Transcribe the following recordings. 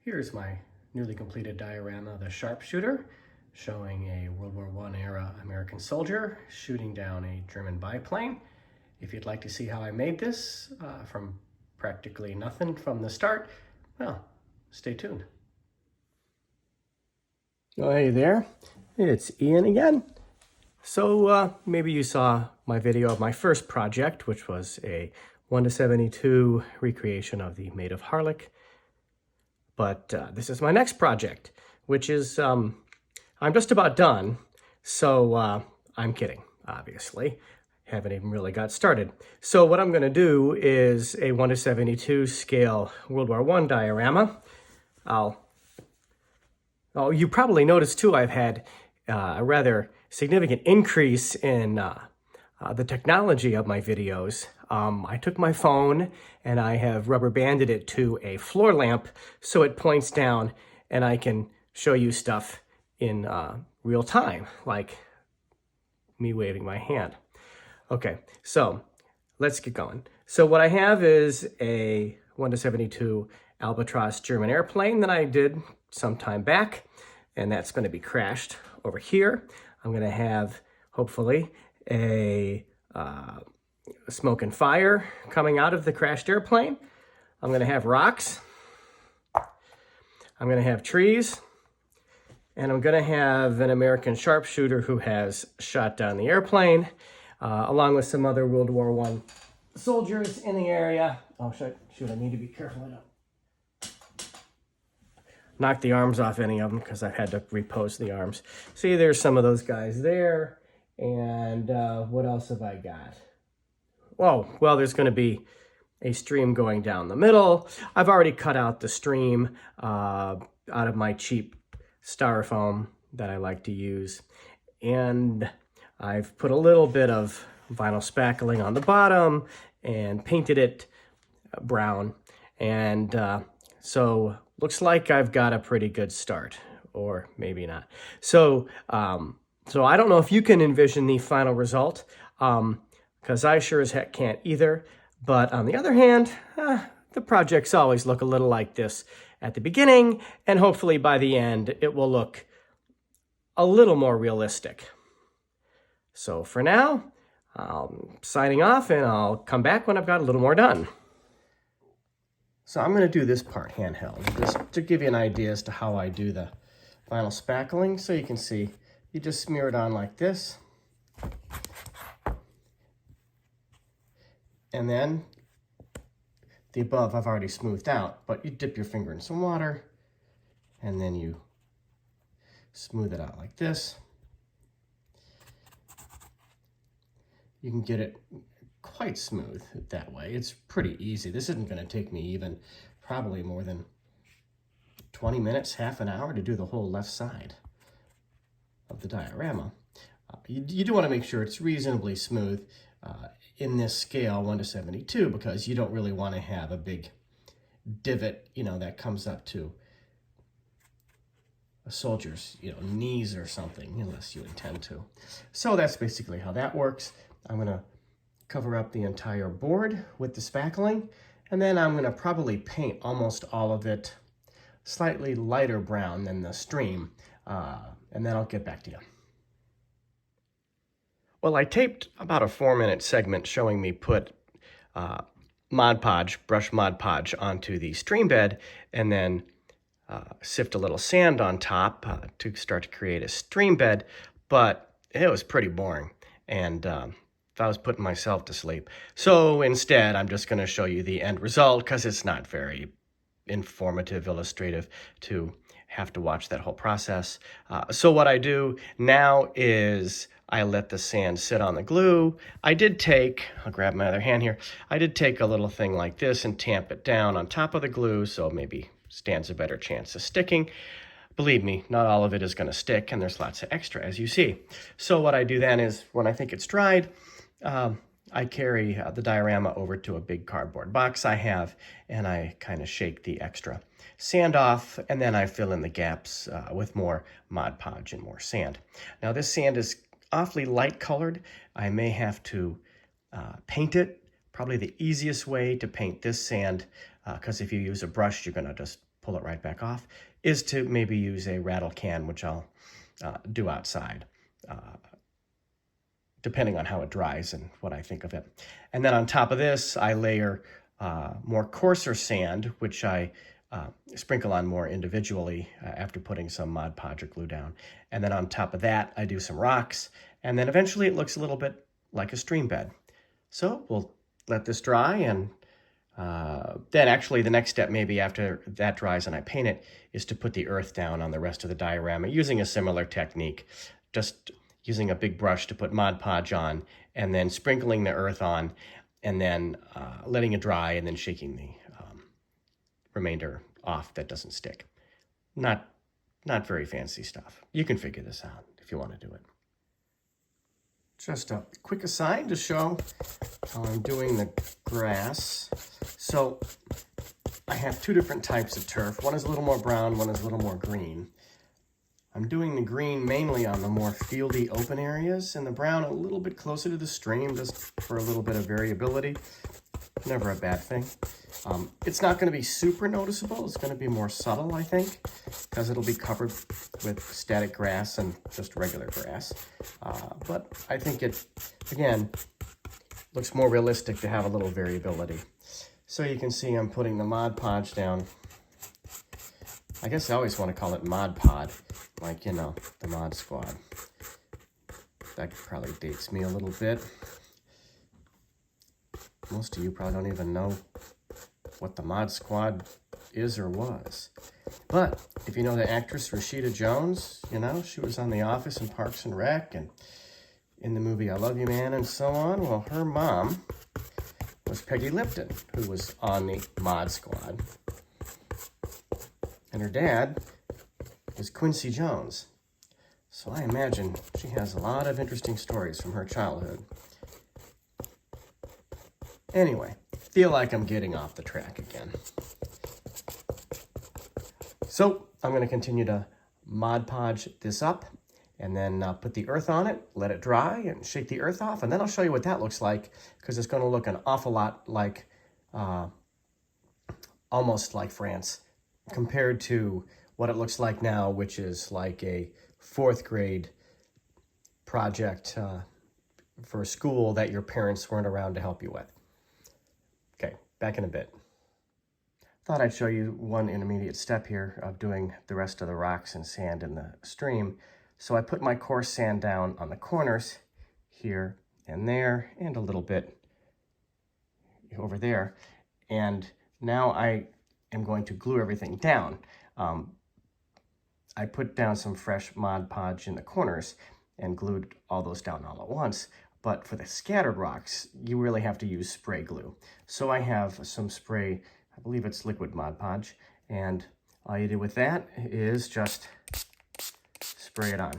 Here's my newly completed diorama, the Sharpshooter, showing a World War I era American soldier shooting down a German biplane. If you'd like to see how I made this from practically nothing from the start, well, stay tuned. Oh, hey there, it's Ian again. So maybe you saw my video of my first project, which was a 1:72 recreation of the Maid of Harlech. But this is my next project, which is, I'm just about done. So I'm kidding, obviously. Haven't even really got started. So what I'm going to do is a 1:72 scale World War I diorama. You probably noticed too, I've had a rather significant increase in the technology of my videos. I took my phone and I have rubber banded it to a floor lamp so it points down and I can show you stuff in real time, like me waving my hand. Okay, so let's get going. So what I have is a 1:72 Albatross German airplane that I did some time back, and that's going to be crashed over here. I'm going to have, hopefully, a smoke and fire coming out of the crashed airplane. I'm going to have rocks. I'm going to have trees. And I'm going to have an American sharpshooter who has shot down the airplane, along with some other World War I soldiers in the area. Oh, shoot, I need to be careful. I don't knock the arms off any of them because I've had to repose the arms. See, there's some of those guys there. And what else have I got? Oh, well, there's going to be a stream going down the middle. I've already cut out the stream out of my cheap styrofoam that I like to use. And I've put a little bit of vinyl spackling on the bottom and painted it brown. And so looks like I've got a pretty good start, or maybe not. So I don't know if you can envision the final result, because I sure as heck can't either. But on the other hand, the projects always look a little like this at the beginning, and hopefully by the end, it will look a little more realistic. So for now, I'm signing off, and I'll come back when I've got a little more done. So I'm going to do this part handheld, just to give you an idea as to how I do the vinyl spackling. So you can see, you just smear it on like this. And then the above I've already smoothed out, but you dip your finger in some water and then you smooth it out like this. You can get it quite smooth that way. It's pretty easy. This isn't going to take me even probably more than 20 minutes, half an hour to do the whole left side of the diorama. You do want to make sure it's reasonably smooth in this scale 1:72, because you don't really want to have a big divot, that comes up to a soldier's, knees or something, unless you intend to. So that's basically how that works. I'm going to cover up the entire board with the spackling, and then I'm going to probably paint almost all of it slightly lighter brown than the stream, and then I'll get back to you. Well, I taped about a 4-minute segment showing me put Mod Podge, brush Mod Podge onto the stream bed, and then sift a little sand on top to start to create a stream bed, but it was pretty boring, and I was putting myself to sleep. So instead, I'm just going to show you the end result, because it's not very informative, illustrative to have to watch that whole process. So what I do now is I let the sand sit on the glue. I'll grab my other hand here. I did take a little thing like this and tamp it down on top of the glue, so maybe stands a better chance of sticking. Believe me, not all of it is going to stick, and there's lots of extra, as you see. So what I do then is, when I think it's dried, I carry the diorama over to a big cardboard box I have, and I kind of shake the extra sand off, and then I fill in the gaps with more Mod Podge and more sand. Now this sand is awfully light colored. I may have to paint it. Probably the easiest way to paint this sand, because if you use a brush, you're going to just pull it right back off, is to maybe use a rattle can, which I'll do outside, depending on how it dries and what I think of it. And then on top of this, I layer more coarser sand, which I sprinkle on more individually after putting some Mod Podge or glue down. And then on top of that, I do some rocks. And then eventually it looks a little bit like a stream bed. So we'll let this dry, and then actually the next step, maybe after that dries and I paint it, is to put the earth down on the rest of the diorama using a similar technique, just using a big brush to put Mod Podge on and then sprinkling the earth on and then letting it dry and then shaking the remainder off that doesn't stick. Not very fancy stuff. You can figure this out if you want to do it. Just a quick aside to show how I'm doing the grass. So I have two different types of turf. One is a little more brown, one is a little more green. I'm doing the green mainly on the more fieldy open areas, and the brown a little bit closer to the stream, just for a little bit of variability. Never a bad thing. It's not going to be super noticeable. It's going to be more subtle, I think, because it'll be covered with static grass and just regular grass. But I think it, again, looks more realistic to have a little variability. So you can see I'm putting the Mod Podge down. I guess I always want to call it Mod Pod, like, you know, the Mod Squad. That probably dates me a little bit. Most of you probably don't even know what the Mod Squad is or was. But if you know the actress Rashida Jones, you know, she was on The Office and Parks and Rec and in the movie I Love You Man and so on. Well, her mom was Peggy Lipton, who was on the Mod Squad. And her dad was Quincy Jones. So I imagine she has a lot of interesting stories from her childhood. Anyway, feel like I'm getting off the track again. So I'm going to continue to Mod Podge this up and then put the earth on it, let it dry, and shake the earth off. And then I'll show you what that looks like, because it's going to look an awful lot like, almost like France, compared to what it looks like now, which is like a 4th grade project for school that your parents weren't around to help you with. Okay, back in a bit. Thought I'd show you one intermediate step here of doing the rest of the rocks and sand in the stream. So I put my coarse sand down on the corners here and there, and a little bit over there. And now I am going to glue everything down. I put down some fresh Mod Podge in the corners and glued all those down all at once. But for the scattered rocks, you really have to use spray glue. So I have some spray, I believe it's liquid Mod Podge, and all you do with that is just spray it on.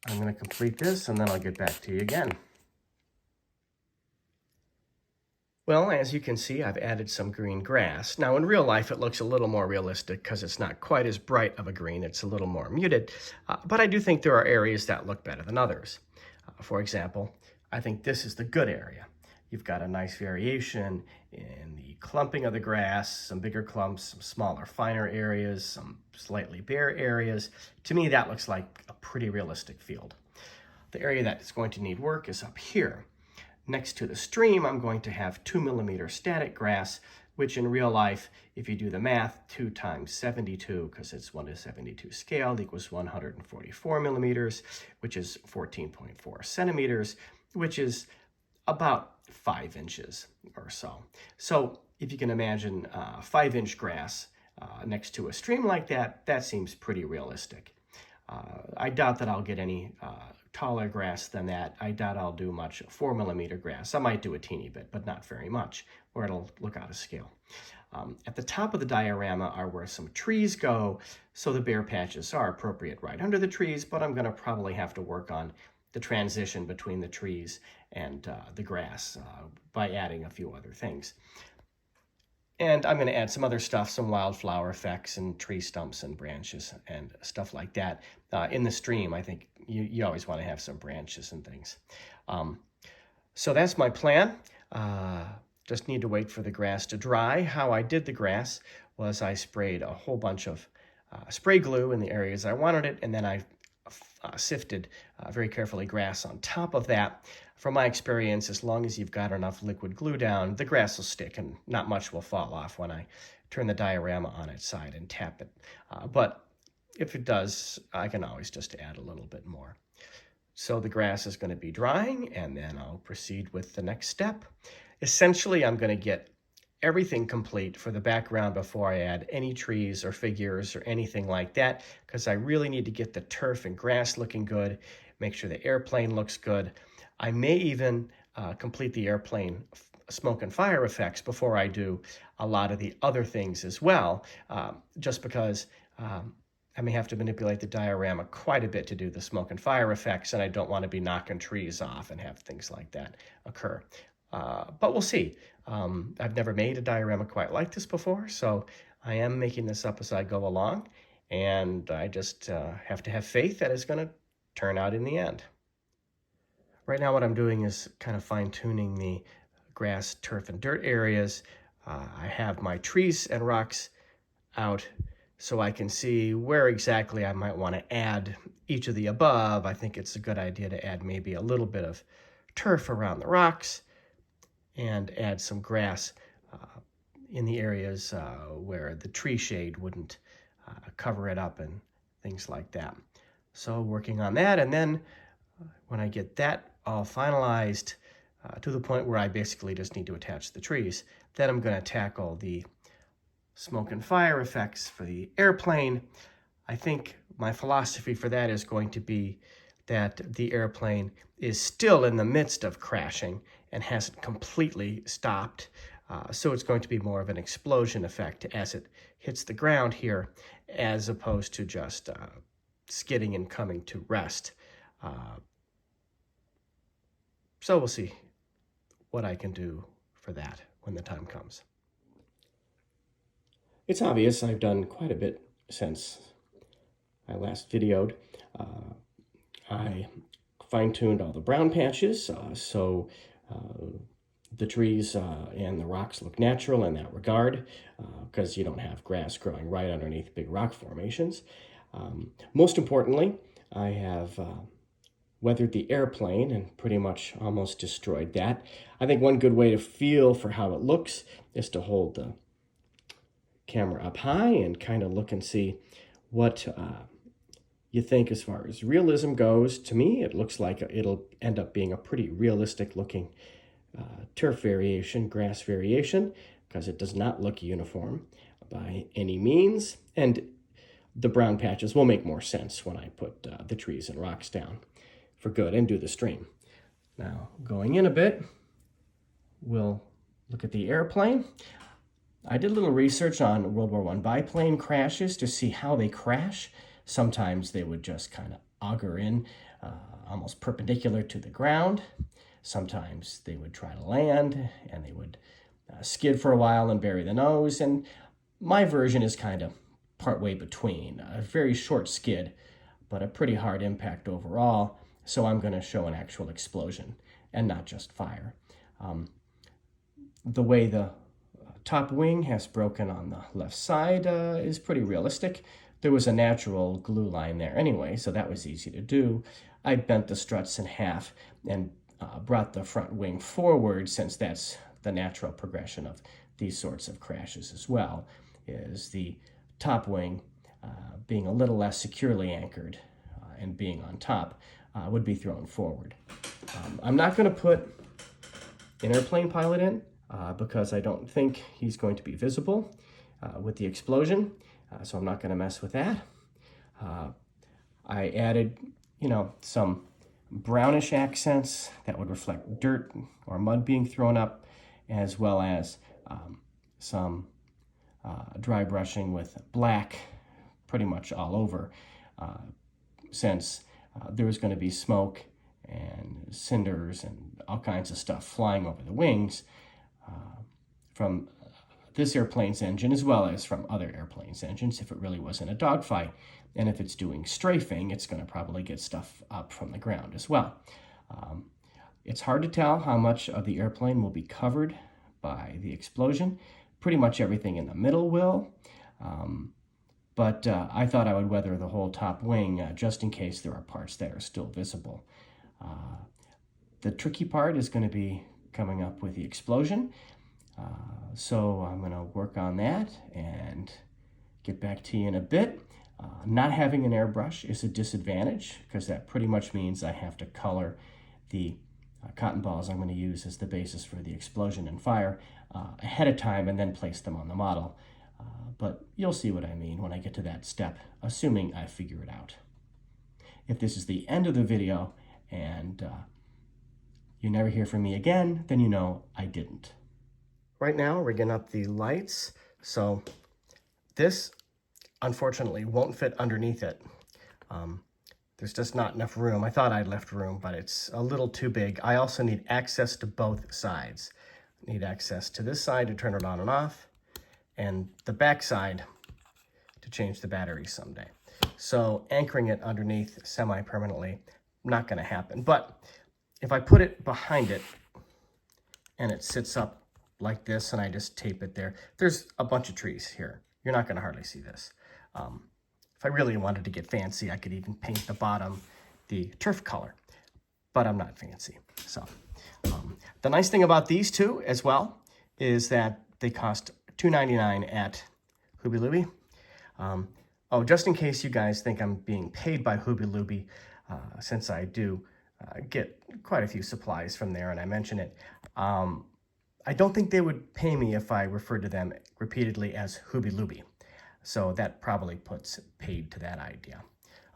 I'm going to complete this, and then I'll get back to you again. Well, as you can see, I've added some green grass. Now, in real life, it looks a little more realistic because it's not quite as bright of a green. It's a little more muted, but I do think there are areas that look better than others. For example, I think this is the good area. You've got a nice variation in the clumping of the grass, some bigger clumps, some smaller, finer areas, some slightly bare areas. To me, that looks like a pretty realistic field. The area that is going to need work is up here. Next to the stream, I'm going to have 2mm static grass, which in real life, if you do the math, 2 times 72, because it's 1:72 scale, equals 144 millimeters, which is 14.4 centimeters, which is about 5 inches or so. So if you can imagine 5-inch grass next to a stream like that, that seems pretty realistic. I doubt that I'll get any taller grass than that. I doubt I'll do much 4mm grass. I might do a teeny bit, but not very much, or it'll look out of scale. At the top of the diorama are where some trees go, so the bare patches are appropriate right under the trees, but I'm going to probably have to work on the transition between the trees and the grass by adding a few other things. And I'm going to add some other stuff, some wildflower effects and tree stumps and branches and stuff like that. In the stream, I think you always want to have some branches and things. So that's my plan. just need to wait for the grass to dry. How I did the grass was I sprayed a whole bunch of spray glue in the areas I wanted it, and then I sifted very carefully grass on top of that. From my experience, as long as you've got enough liquid glue down, the grass will stick and not much will fall off when I turn the diorama on its side and tap it. But if it does, I can always just add a little bit more. So the grass is going to be drying, and then I'll proceed with the next step. Essentially, I'm going to get everything complete for the background before I add any trees or figures or anything like that, because I really need to get the turf and grass looking good, make sure the airplane looks good. I may even complete the airplane smoke and fire effects before I do a lot of the other things as well, just because I may have to manipulate the diorama quite a bit to do the smoke and fire effects, and I don't want to be knocking trees off and have things like that occur. But we'll see. I've never made a diorama quite like this before, so I am making this up as I go along, and I just have to have faith that it's going to turn out in the end. Right now what I'm doing is kind of fine-tuning the grass, turf, and dirt areas. I have my trees and rocks out so I can see where exactly I might want to add each of the above. I think it's a good idea to add maybe a little bit of turf around the rocks and add some grass in the areas where the tree shade wouldn't cover it up and things like that. So working on that, and then when I get that all finalized to the point where I basically just need to attach the trees, then I'm going to tackle the smoke and fire effects for the airplane. I think my philosophy for that is going to be that the airplane is still in the midst of crashing and hasn't completely stopped. So it's going to be more of an explosion effect as it hits the ground here, as opposed to just skidding and coming to rest. So we'll see what I can do for that when the time comes. It's obvious I've done quite a bit since I last videoed. I fine-tuned all the brown patches, so the trees and the rocks look natural in that regard, because you don't have grass growing right underneath big rock formations. Most importantly, I have weathered the airplane and pretty much almost destroyed that. I think one good way to feel for how it looks is to hold the camera up high and kind of look and see what you think as far as realism goes. To me, it looks like it'll end up being a pretty realistic looking turf variation, grass variation, because it does not look uniform by any means. And the brown patches will make more sense when I put the trees and rocks down for good and do the stream. Now, going in a bit, we'll look at the airplane. I did a little research on World War I biplane crashes to see how they crash. Sometimes they would just kind of auger in almost perpendicular to the ground. Sometimes they would try to land and they would skid for a while and bury the nose. And my version is kind of partway between. A very short skid, but a pretty hard impact overall. So I'm going to show an actual explosion and not just fire. The way the top wing has broken on the left side is pretty realistic. There was a natural glue line there anyway, so that was easy to do. I bent the struts in half and brought the front wing forward, since that's the natural progression of these sorts of crashes as well, is the top wing being a little less securely anchored and being on top would be thrown forward. I'm not going to put an airplane pilot in because I don't think he's going to be visible with the explosion, so I'm not going to mess with that. I added, some brownish accents that would reflect dirt or mud being thrown up, as well as some dry brushing with black pretty much all over, since there was going to be smoke and cinders and all kinds of stuff flying over the wings from this airplane's engine, as well as from other airplanes' engines if it really wasn't a dogfight. And if it's doing strafing, it's going to probably get stuff up from the ground as well. It's hard to tell how much of the airplane will be covered by the explosion. Pretty much everything in the middle will. But I thought I would weather the whole top wing just in case there are parts that are still visible. The tricky part is going to be coming up with the explosion. So I'm going to work on that and get back to you in a bit. Not having an airbrush is a disadvantage because that pretty much means I have to color the cotton balls I'm going to use as the basis for the explosion and fire ahead of time and then place them on the model. But you'll see what I mean when I get to that step, assuming I figure it out. If this is the end of the video and you never hear from me again, then you know I didn't. Right now, rigging up the lights. So this, unfortunately, won't fit underneath it. There's just not enough room. I thought I'd left room, but it's a little too big. I also need access to both sides. I need access to this side to turn it on and off, and the back side to change the battery someday. So anchoring it underneath semi-permanently, not gonna happen. But if I put it behind it and it sits up like this and I just tape it there, there's a bunch of trees here. You're not gonna hardly see this. If I really wanted to get fancy, I could even paint the bottom the turf color, but I'm not fancy. So the nice thing about these two as well is that they cost $2.99 at Hobby Lobby. Oh, just in case you guys think I'm being paid by Hobby Lobby, since I do get quite a few supplies from there and I mention it, I don't think they would pay me if I referred to them repeatedly as Hobby Lobby. So that probably puts paid to that idea.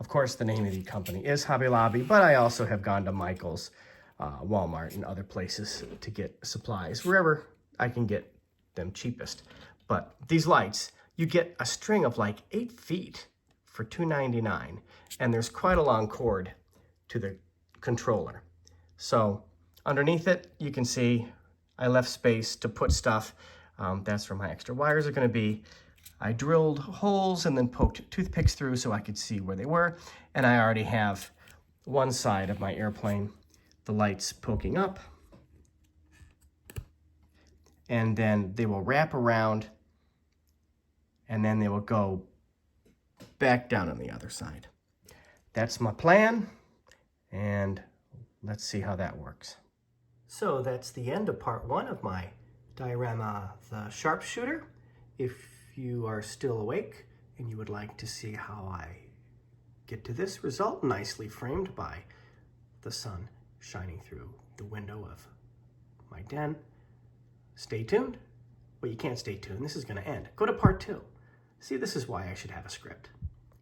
Of course, the name of the company is Hobby Lobby, but I also have gone to Michael's, Walmart, and other places to get supplies, wherever I can get them cheapest. But these lights, you get a string of like 8 feet for $2.99, and there's quite a long cord to the controller. So underneath it, you can see I left space to put stuff. That's where my extra wires are going to be. I drilled holes and then poked toothpicks through so I could see where they were. And I already have one side of my airplane, the lights poking up. And then they will wrap around and then they will go back down on the other side. That's my plan, and let's see how that works. So that's the end of part 1 of my diorama, the Sharpshooter. If you are still awake and you would like to see how I get to this result, nicely framed by the sun shining through the window of my den, stay tuned. Well, you can't stay tuned. This is going to end. Go to part 2. See, this is why I should have a script.